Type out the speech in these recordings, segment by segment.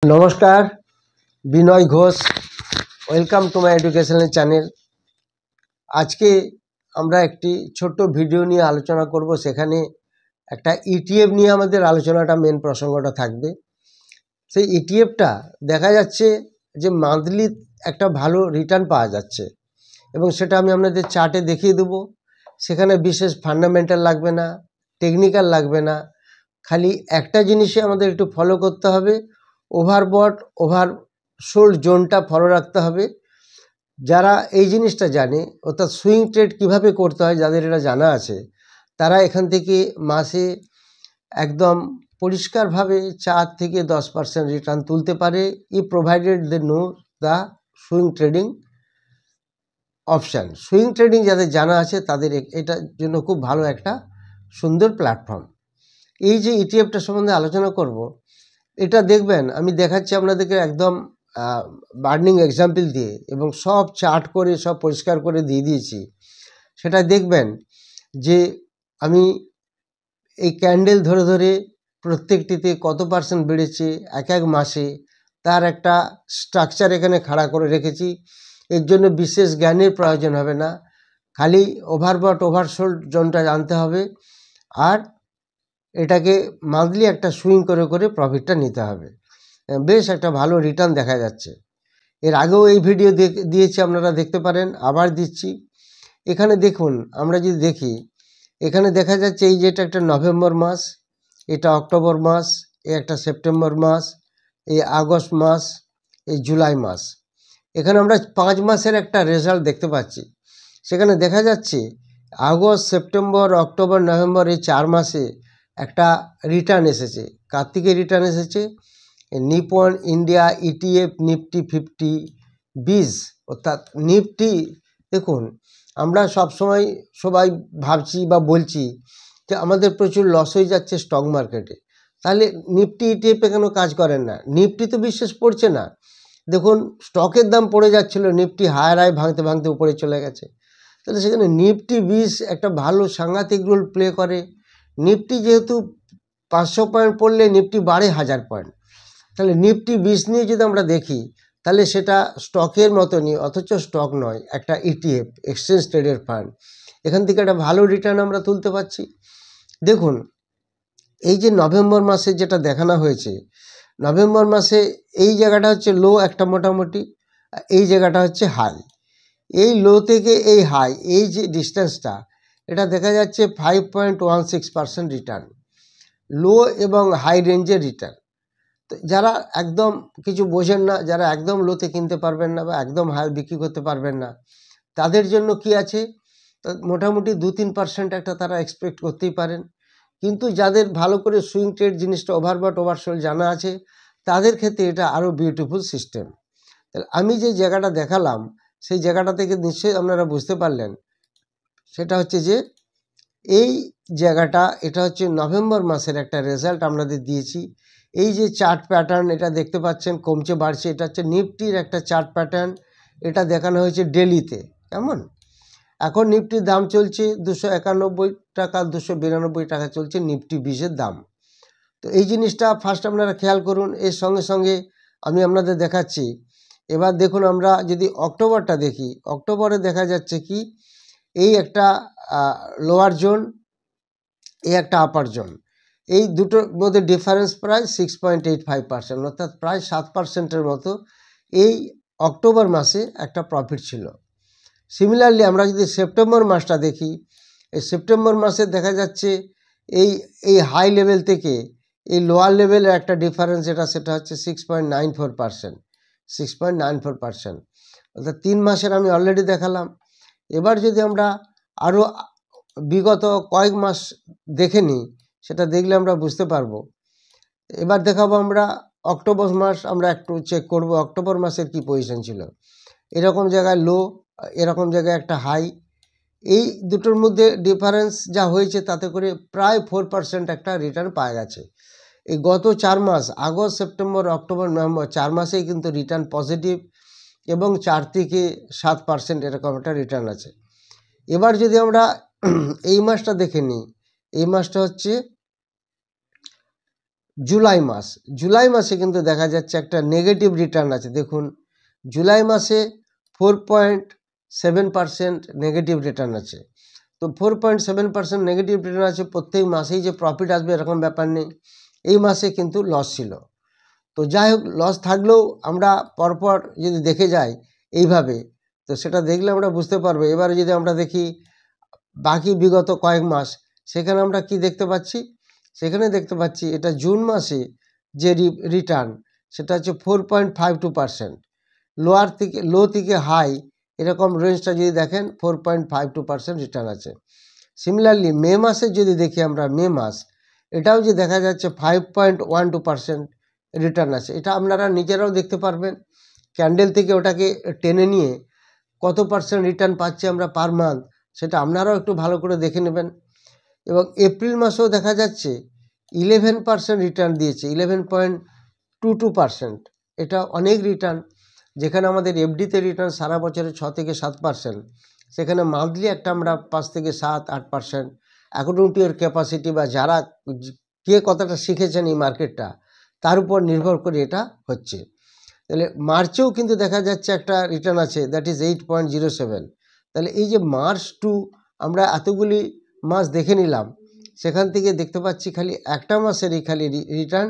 নমস্কার, Binoy Ghosh. Welcome to my educational channel. আজকে আমরা একটি ছোট্ট ভিডিও নিয়ে আলোচনা করব। সেখানে একটা ইটিএফ নিয়ে আমাদের আলোচনাটা মেন প্রসঙ্গটা থাকবে। সেই ইটিএফটা দেখা যাচ্ছে যে মান্থলি একটা ভালো রিটার্ন পাওয়া যাচ্ছে এবং সেটা আমি আপনাদের চার্টে দেখিয়ে দেবো। সেখানে বিশেষ ফান্ডামেন্টাল লাগবে না, টেকনিক্যাল লাগবে না, খালি একটা জিনিসই আমাদের একটু ফলো করতে হবে, ওভারবট ওভার সোল্ড জোনটা ফলো রাখতে হবে। যারা এই জিনিসটা জানে, অর্থাৎ সুইং ট্রেড কীভাবে করতে হয়, যাদের এটা জানা আছে, তারা এখান থেকে মাসে একদম পরিষ্কারভাবে 4 থেকে 10% রিটার্ন তুলতে পারে, ই provided they know the swing trading option. Swing trading যাদের জানা আছে তাদের এটার জন্য খুব ভালো একটা সুন্দর প্ল্যাটফর্ম। এই যে ইটিএফটা সম্বন্ধে আলোচনা করব, এটা দেখবেন আমি দেখাচ্ছি আপনাদেরকে একদম বার্নিং এক্সাম্পল দিয়ে, এবং সব চার্ট করে সব পরিষ্কার করে দিয়ে দিয়েছি। সেটা দেখবেন যে আমি এই ক্যান্ডেল ধরে ধরে প্রত্যেকটিতে কত পার্সেন্ট বেড়েছে এক এক মাসে, তার একটা স্ট্রাকচার এখানে খাড়া করে রেখেছি। এর জন্য বিশেষ জ্ঞানের প্রয়োজন হবে না, খালি ওভারবট ওভারসোল্ড জোনটা জানতে হবে, আর এটাকে মান্থলি একটা সুইং করে করে প্রফিটটা নিতে হবে। বেশ একটা ভালো রিটার্ন দেখা যাচ্ছে। এর আগেও এই ভিডিও দিয়েছি, আপনারা দেখতে পারেন, আবার দিচ্ছি। এখানে দেখুন, আমরা যদি দেখি, এখানে দেখা যাচ্ছে এই যেটা একটা নভেম্বর মাস, এটা অক্টোবর মাস, এই একটা সেপ্টেম্বর মাস, এই আগস্ট মাস, এই জুলাই মাস। এখানে আমরা 5 মাসের একটা রেজাল্ট দেখতে পাচ্ছি। সেখানে দেখা যাচ্ছে আগস্ট, সেপ্টেম্বর, অক্টোবর, নভেম্বর এই 4 মাসে একটা রিটার্ন এসেছে। কার থেকে রিটার্ন এসেছে? নিপন ইন্ডিয়া ইটিএফ নিফটি 50 20, অর্থাৎ নিফটি। দেখুন, আমরা সবসময় সবাই ভাবছি বা বলছি যে আমাদের প্রচুর লস হয়ে যাচ্ছে স্টক মার্কেটে, তাহলে নিফটি ইটিএফে কেন কাজ করেন না? নিফটি তো বিশেষ পড়ছে না। দেখুন, স্টকের দাম পড়ে যাচ্ছিল, নিফটি হায়ার হাই ভাঙতে ভাঙতে উপরে চলে গেছে। তাহলে সেখানে নিফটি 20 একটা ভালো সাংঘাতিক রোল প্লে করে। নিফটি যেহেতু 500 পয়েন্ট পড়লে নিফটি বাড়ে 1000 পয়েন্ট, তাহলে নিফটি 20 নিয়ে যদি আমরা দেখি, তাহলে সেটা স্টকের মতনই, অথচ স্টক নয়, একটা ইটিএফ, এক্সচেঞ্জ ট্রেডেড ফান্ড। এখান থেকে একটা ভালো রিটার্ন আমরা তুলতে পারছি। দেখুন, এই যে নভেম্বর মাসে যেটা দেখানো হয়েছে, নভেম্বর মাসে এই জায়গাটা হচ্ছে লো একটা মোটামুটি, এই জায়গাটা হচ্ছে হাই। এই লো থেকে এই হাই, এই যে ডিস্টেন্সটা, এটা দেখা যাচ্ছে 5.16% রিটার্ন, লো এবং হাই রেঞ্জের রিটার্ন। তো যারা একদম কিছু বোঝেন না, যারা একদম লোতে কিনতে পারবেন না বা একদম হাই বিক্রি করতে পারবেন না, তাদের জন্য কি আছে, মোটামুটি 2-3% একটা তারা এক্সপেক্ট করতেই পারেন। কিন্তু যাদের ভালো করে সুইং ট্রেড জিনিসটা ওভারবট ওভারসোল্ড জানা আছে, তাদের ক্ষেত্রে এটা আরও বিউটিফুল সিস্টেম। তাহলে আমি যে জায়গাটা দেখালাম, সেই জায়গাটা থেকে নিশ্চয়ই আপনারা বুঝতে পারলেন, সেটা হচ্ছে যে এই জায়গাটা, এটা হচ্ছে নভেম্বর মাসের একটা রেজাল্ট আপনাদের দিয়েছি। এই যে চার্ট প্যাটার্ন এটা দেখতে পাচ্ছেন, কমছে বাড়ছে, এটা হচ্ছে নিফটির একটা চার্ট প্যাটার্ন। এটা দেখানো হয়েছে ডেলিতে। কেমন? এখন নিফটির দাম চলছে 291 টাকা, 292 টাকা চলছে নিফটি 20-এর দাম। তো এই জিনিসটা ফার্স্ট আপনারা খেয়াল করুন। এর সঙ্গে সঙ্গে আমি আপনাদের দেখাচ্ছি। এবার দেখুন, আমরা যদি অক্টোবরটা দেখি, অক্টোবরে দেখা যাচ্ছে কি, এই একটা লোয়ার জোন, এই একটা আপার জোন, এই দুটোর মধ্যে ডিফারেন্স প্রায় 6.85%, অর্থাৎ প্রায় 7%-এর মতো এই অক্টোবর মাসে একটা প্রফিট ছিল। সিমিলারলি আমরা যদি সেপ্টেম্বর মাসটা দেখি, এই সেপ্টেম্বর মাসে দেখা যাচ্ছে এই হাই লেভেল থেকে এই লোয়ার লেভেলের একটা ডিফারেন্স, সেটা হচ্ছে 6.94%, 6.94%, অর্থাৎ 3 মাসের আমি অলরেডি দেখালাম। এবার যদি আমরা আরও বিগত কয়েক মাস দেখে নিই, সেটা দেখলে আমরা বুঝতে পারবো। এবার দেখাবো আমরা অক্টোবর মাস, আমরা একটু চেক করব অক্টোবর মাসের কি পজিশন ছিল। এরকম জায়গায় লো, এরকম জায়গায় একটা হাই, এই দুটোর মধ্যে ডিফারেন্স যা হয়েছে, তাতে করে প্রায় 4% একটা রিটার্ন পাওয়া গেছে। এই গত 4 মাস, আগস্ট, সেপ্টেম্বর, অক্টোবর, নভেম্বর, 4 মাসেই কিন্তু রিটার্ন পজিটিভ, এবং 4 থেকে 7% এরকম একটা রিটার্ন আছে। এবার যদি আমরা এই মাসটা দেখে নিই, এই মাসটা হচ্ছে জুলাই মাসে কিন্তু দেখা যাচ্ছে একটা নেগেটিভ রিটার্ন আছে। দেখুন জুলাই মাসে 4.7% নেগেটিভ রিটার্ন আছে। তো 4.7% নেগেটিভ রিটার্ন আছে, প্রত্যেক মাসেই যে প্রফিট আসবে এরকম ব্যাপার নেই। এই মাসে কিন্তু লস ছিল। তো যাই হোক, লস থাকলেও আমরা পরপর যদি দেখে যাই এইভাবে, তো সেটা দেখলে আমরা বুঝতে পারবো। এবারে যদি আমরা দেখি বাকি বিগত কয়েক মাস, সেখানে আমরা কি দেখতে পাচ্ছি, সেখানে দেখতে পাচ্ছি এটা জুন মাসে যে রিটার্ন সেটা হচ্ছে 4.52%। লো থেকে হাই এরকম রেঞ্জটা যদি দেখেন 4.52% রিটার্ন আছে। সিমিলারলি মে মাসে যদি দেখি আমরা, মে মাস এটাও যে দেখা যাচ্ছে 5.12% রিটার্ন আছে। এটা আপনারা নিজেরাও দেখতে পারবেন, ক্যান্ডেল থেকে ওটাকে টেনে নিয়ে কত পার্সেন্ট রিটার্ন পাচ্ছি আমরা পার মান্থ, সেটা আপনারাও একটু ভালো করে দেখে নেবেন। এবং এপ্রিল মাসেও দেখা যাচ্ছে 11% রিটার্ন দিয়েছে, 11.22%। এটা অনেক রিটার্ন। যেখানে আমাদের এফডিতে রিটার্ন সারা বছরে 6 থেকে 7%, সেখানে মান্থলি একটা আমরা 5 থেকে 7-8% অ্যাকর্ডিং টু এর ক্যাপাসিটি বা যারা কে কতটা শিখেছেন এই মার্কেটটা তার উপর নির্ভর করে এটা হচ্ছে। তাহলে মার্চেও কিন্তু দেখা যাচ্ছে একটা রিটার্ন আছে, দ্যাট ইজ 8.07। তাহলে এই যে মার্চ টু আমরা এতগুলি মাস দেখে নিলাম, সেখান থেকে দেখতে পাচ্ছি খালি একটা মাসেরই খালি রিটার্ন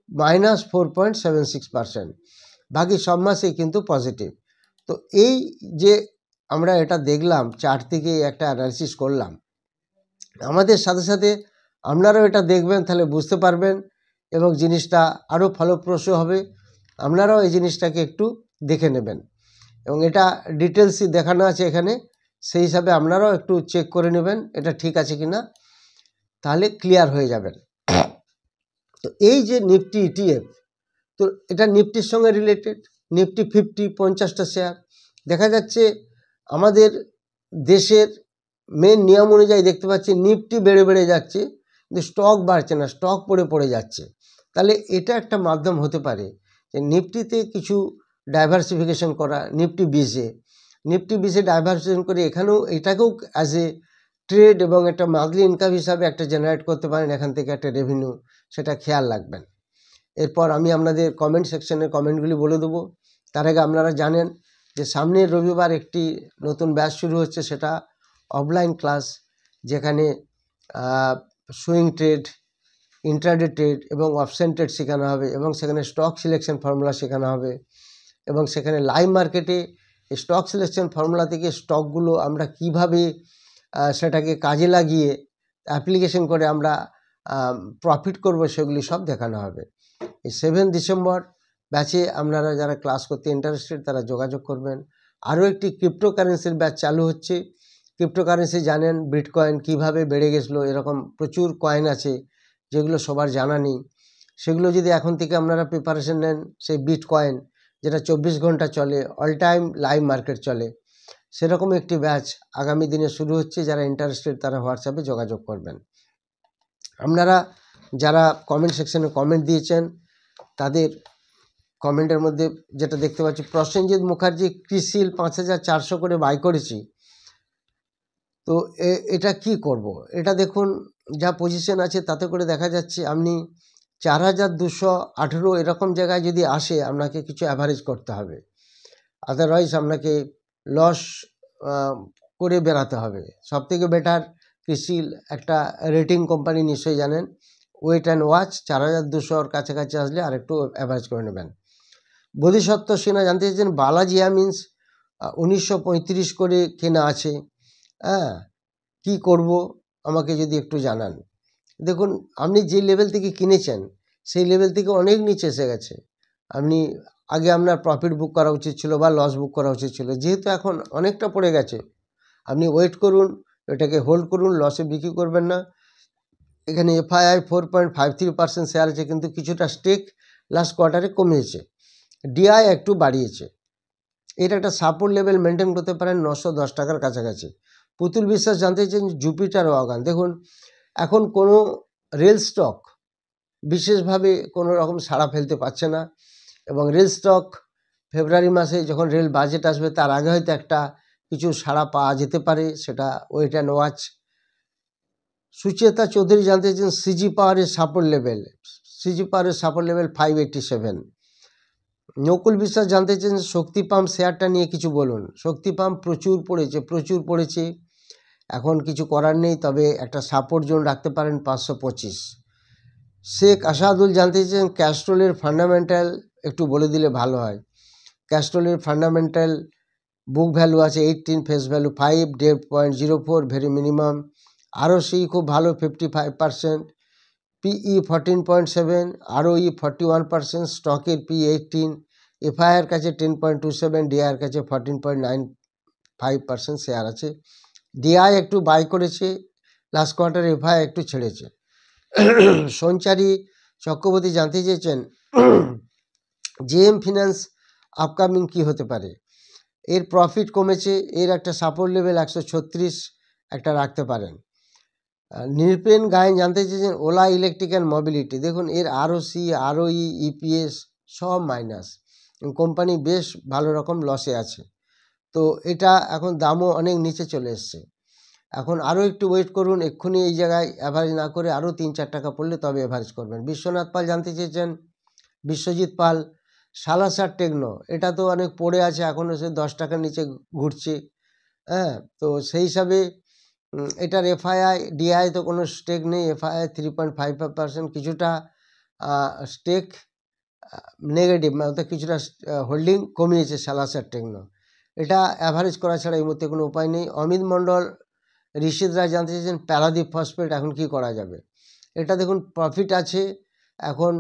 -4.76%, বাকি সব মাসেই কিন্তু পজিটিভ। তো এই যে আমরা এটা দেখলাম, চার্ট থেকে একটা অ্যানালিসিস করলাম, আমাদের সাথে সাথে আপনারাও এটা দেখবেন, তাহলে বুঝতে পারবেন এবং জিনিসটা আরও ফলপ্রসূ হবে। আপনারাও এই জিনিসটাকে একটু দেখে নেবেন এবং এটা ডিটেলসই দেখানো আছে এখানে, সেই হিসাবে আপনারাও একটু চেক করে নেবেন এটা ঠিক আছে কি না, তাহলে ক্লিয়ার হয়ে যাবেন। তো এই যে নিফটি ইটিএফ, তো এটা নিফটির সঙ্গে রিলেটেড। নিফটি 50 শেয়ার দেখা যাচ্ছে আমাদের দেশের মেন নিয়ম অনুযায়ী দেখতে পাচ্ছি নিফটি বেড়ে বেড়ে যাচ্ছে, কিন্তু স্টক বাড়ছে না, স্টক পড়ে যাচ্ছে। তাহলে এটা একটা মাধ্যম হতে পারে যে নিফটিতে কিছু ডাইভার্সিফিকেশন করা, নিফটি বিসে ডাইভার্সিফিকেশন করে এখানেও এটাকেও অ্যাজ এ ট্রেড এবং একটা মান্থলি ইনকাম হিসাবে একটা জেনারেট করতে পারেন, এখান থেকে একটা রেভিনিউ, সেটা খেয়াল রাখবেন। এরপর আমি আপনাদের কমেন্ট সেকশনে কমেন্টগুলি বলে দেবো। তার আগে আপনারা জানেন যে সামনের রবিবার একটি নতুন ব্যাচ শুরু হচ্ছে, সেটা অফলাইন ক্লাস, যেখানে সুইং ট্রেড, ইন্ট্রাডে ট্রেড এবং অপশন ট্রেড শেখানো হবে এবং সেখানে স্টক সিলেকশন ফর্মুলা শেখানো হবে এবং সেখানে লাইভ মার্কেটে স্টক সিলেকশন ফর্মুলা থেকে স্টকগুলো আমরা কিভাবে সেটাকে কাজে লাগিয়ে অ্যাপ্লিকেশন করে আমরা প্রফিট করব, সেগুলি সব দেখানো হবে। এই 7 ডিসেম্বর ব্যাচে আপনারা যারা ক্লাস করতে ইন্টারেস্টেড তারা যোগাযোগ করবেন। আরও একটি ক্রিপ্টোকারেন্সির ব্যাচ চালু হচ্ছে। ক্রিপ্টোকারেন্সি জানেন বিটকয়েন কিভাবে বেড়ে গেছিলো, এরকম প্রচুর কয়েন আছে যেগুলো সবার জানা নেই। সেগুলো যদি এখন থেকে আপনারা প্রিপারেশন নেন, সেই বিটকয়েন যেটা 24 ঘন্টা চলে, অল টাইম লাইভ মার্কেট চলে, সেরকম একটি ব্যাচ আগামী দিনে শুরু হচ্ছে। যারা ইন্টারেস্টেড তারা হোয়াটসঅ্যাপে যোগাযোগ করবেন। আপনারা যারা কমেন্ট সেকশনে কমেন্ট দিয়েছেন তাদের কমেন্টের মধ্যে যেটা দেখতে পাচ্ছি, প্রসেনজিৎ মুখার্জি ক্রিসিল 5400 করে বাই করেছি, তো এটা কি করব? এটা দেখুন যা পজিশন আছে তাতে করে দেখা যাচ্ছে আপনি 4218 এরকম জায়গায় যদি আসে, আপনাকে কিছু অ্যাভারেজ করতে হবে, আদারওয়াইজ আপনাকে লস করে বেরাতে হবে। সবথেকে বেটার ক্রিসিল একটা রেটিং কোম্পানি, নিশ্চয়ই জানেন, ওয়েট অ্যান্ড ওয়াচ 4200 কাছাকাছি আসলে আর একটু অ্যাভারেজ করে নেবেন। বোধিসত্ত্ব সিনহা জানতে চাইছেন বালাজি মিন্স 1935 করে কেনা আছে, হ্যাঁ কি করব আমাকে যদি একটু জানান। দেখুন আপনি যে লেভেল থেকে কিনেছেন সেই লেভেল থেকে অনেক নিচে এসে গেছে। আপনি আগে আপনার প্রফিট বুক করা উচিত ছিল বা লস বুক করা উচিত ছিল, যেহেতু এখন অনেকটা পড়ে গেছে আপনি ওয়েট করুন, এটাকে হোল্ড করুন, লসে বিক্রি করবেন না। এখানে এফআইআই 4.53% শেয়ার আছে, কিন্তু কিছুটা স্টেক লাস্ট কোয়ার্টারে কমিয়েছে, ডিআই একটু বাড়িয়েছে। এর একটা সাপোর্ট লেভেল মেনটেন করতে পারেন 910 টাকার কাছাকাছি। পুতুল বিশ্বাস জানতে চাইছেন জুপিটার ওয়াগন, দেখুন এখন কোনো রেল স্টক বিশেষভাবে কোনো রকম সাড়া ফেলতে পারছে না এবং রেল স্টক ফেব্রুয়ারি মাসে যখন রেল বাজেট আসবে তার আগে হয়তো একটা কিছু সাড়া পাওয়া যেতে পারে, সেটা wait and watch. Sucheta Chowdhury জানতে চাইছেন সিজি পাওয়ারের সাপোর্ট লেভেল, সিজি পাওয়ারের সাপোর্ট লেভেল 587। নকুল বিশ্বাস জানতে চান শক্তি পাম্প শেয়ারটা নিয়ে কিছু বলুন। শক্তি পাম্প প্রচুর পড়েছে, এখন কিছু করার নেই, তবে একটা সাপোর্ট জোন রাখতে পারেন 525। শেখ আসাদুল জানতে চান ক্যাস্ট্রলের ফান্ডামেন্টাল একটু বলে দিলে ভালো হয়। ক্যাস্ট্রলের ফান্ডামেন্টাল বুক ভ্যালু আছে 18, face value 5, debt 0.04, very minimum. ROC খুব ভালো 55%, পিই 14.7, আরওই 41%, স্টকের পি 18, এফআইআর কাছে 10.27, ডিআইয়ের কাছে 14.95% শেয়ার আছে। ডিআই একটু বাই করেছে লাস্ট কোয়ার্টারে, এফআইআর একটু ছেড়েছে। সঞ্চারী চক্রবর্তী জানতে চেয়েছেন জেএম ফিন্যান্স আপকামিং কি হতে পারে। এর প্রফিট কমেছে, এর একটা সাপোর্ট লেভেল 136 একটা রাখতে পারেন। নিরপেন গায়েন জানতে চেয়েছেন ওলা ইলেকট্রিক অ্যান্ড মোবিলিটি, দেখুন এর আরওসি, আরওই, ইপিএস সব মাইনাস, কোম্পানি বেশ ভালো রকম লসে আছে। তো এটা এখন দামও অনেক নিচে চলে এসছে, এখন আরও একটু ওয়েট করুন, এক্ষুনি এই জায়গায় অ্যাভারেজ না করে আরও 3-4 টাকা পড়লে তবে অ্যাভারেজ করবেন। বিশ্বনাথ পাল জানতে চেয়েছেন, বিশ্বজিৎ পাল সালাসার টেকনো, এটা তো অনেক পড়ে আছে, এখনও সে 10 টাকার নিচে ঘুরছে। হ্যাঁ, তো সেই হিসাবে এটার এফআইআই ডিআই তো কোনো স্টেক নেই, এফআইআই 3.55%, কিছুটা স্টেক নেগেটিভ, অর্থাৎ কিছুটা হোল্ডিং কমিয়েছে সালাসার টেকনো, এটা অ্যাভারেজ করা ছাড়া এই মুহূর্তে কোনো উপায় নেই। অমিত মণ্ডল ঋষিদ রায় জানতে চেয়েছেন প্যারাদীপ ফসফেট এখন কি করা যাবে। এটা দেখুন প্রফিট আছে, এখন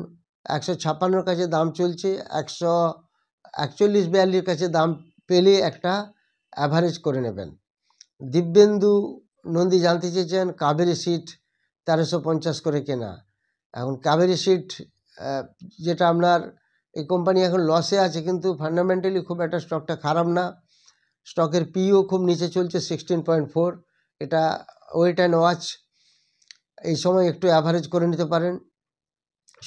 156 কাছে দাম চলছে, 141-42 কাছে দাম পেলে একটা অ্যাভারেজ করে নেবেন। দিব্যেন্দু নন্দী জানতে চেয়েছেন কাবেরী সিট 1350 করে কেনা। এখন কাবেরী সিট যেটা আপনার এই কোম্পানি এখন লসে আছে, কিন্তু ফান্ডামেন্টালি খুব একটা স্টকটা খারাপ না, স্টকের পিও খুব নিচে চলছে 16.4, এটা ওয়েট অ্যান্ড ওয়াচ, এই সময় একটু অ্যাভারেজ করে নিতে পারেন।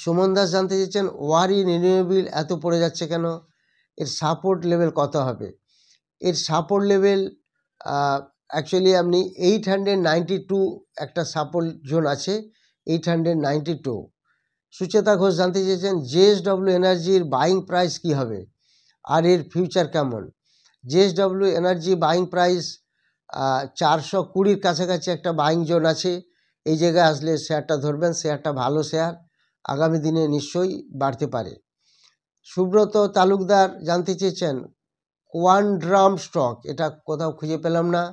সুমন দাস জানতে চেয়েছেন ওয়ারি রিনিউয়েবল এত পড়ে যাচ্ছে কেন, এর সাপোর্ট লেভেল কত হবে। এর সাপোর্ট লেভেল অ্যাকচুয়ালি আপনি 892 একটা সাপোর্ট জোন আছে, 892। সুচেতা ঘোষ জানতে চেয়েছেন জেএসডব্লিউ এনার্জির বাইং প্রাইস কি হবে আর এর ফিউচার কেমন। জেএসডব্লিউ এনার্জি বাইং প্রাইস 420 কাছাকাছি একটা বাইং জোন আছে, এই জায়গায় আসলে শেয়ারটা ধরবেন, শেয়ারটা ভালো শেয়ার, আগামী দিনে নিশ্চয়ই বাড়তে পারে। সুব্রত তালুকদার জানতে চেয়েছেন কোয়ান্ড্রাম স্টক, এটা কোথাও খুঁজে পেলাম না,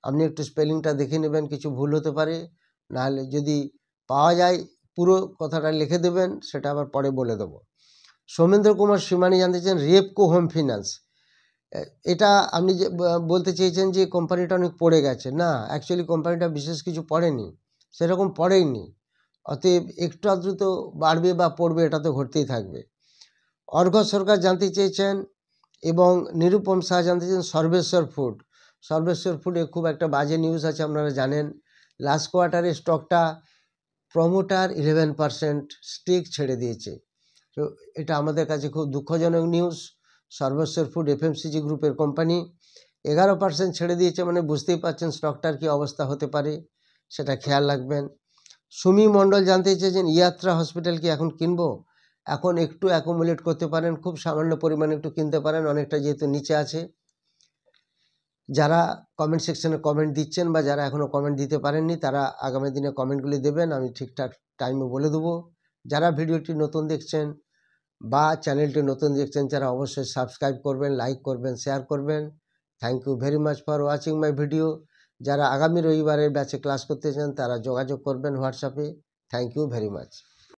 আপনি একটু স্পেলিংটা দেখে নেবেন, কিছু ভুল হতে পারে, নাহলে যদি পাওয়া যায় পুরো কথাটা লিখে দেবেন, সেটা আবার পরে বলে দেবো। সৌমেন্দ্র কুমার সীমানি জানতে চান রেপকো হোম ফিন্যান্স, এটা আপনি যে বলতে চেয়েছেন যে কোম্পানিটা অনেক পড়ে গেছে, না অ্যাকচুয়ালি কোম্পানিটা বিশেষ কিছু পড়েনি, সেরকম পড়েইনি, অতএব একটু আধটু তো বাড়বে বা পড়বে, এটা তো ঘটতেই থাকবে। অর্ঘ সরকার জানতে চেয়েছেন এবং নিরুপম শাহ জানতে চেয়েছেন সর্বেশ্বর ফুড। সর্বেশ্বর ফুডে খুব একটা বাজে নিউজ আছে, আপনারা জানেন লাস্ট কোয়ার্টারে স্টকটা প্রমোটার 11% স্টেক ছেড়ে দিয়েছে, তো এটা আমাদের কাছে খুব দুঃখজনক নিউজ। সর্বেশ্বর ফুড এফএমসিজি গ্রুপের কোম্পানি 11% ছেড়ে দিয়েছে, মানে বুঝতেই পারছেন স্টকটার কি অবস্থা হতে পারে, সেটা খেয়াল রাখবেন। সুমি মণ্ডল জানতে চেয়েছেন ইয়াত্রা হসপিটাল কি এখন কিনবো, এখন একটু অ্যাকুমুলেট করতে পারেন, খুব সামান্য পরিমাণে একটু কিনতে পারেন, অনেকটা যেহেতু নিচে আছে। যারা কমেন্ট সেকশনে কমেন্ট দিচ্ছেন বা যারা এখনও কমেন্ট দিতে পারেননি, তারা আগামী দিনে কমেন্টগুলি দেবেন, আমি ঠিকঠাক টাইমে বলে দেবো। যারা ভিডিওটি নতুন দেখছেন বা চ্যানেলটি নতুন দেখছেন, যারা অবশ্যই সাবস্ক্রাইব করবেন, লাইক করবেন, শেয়ার করবেন। Thank you very much for watching my video. যারা আগামী রবিবারের ব্যাচে ক্লাস করতে চান তারা যোগাযোগ করবেন হোয়াটসঅ্যাপে। Thank you very much.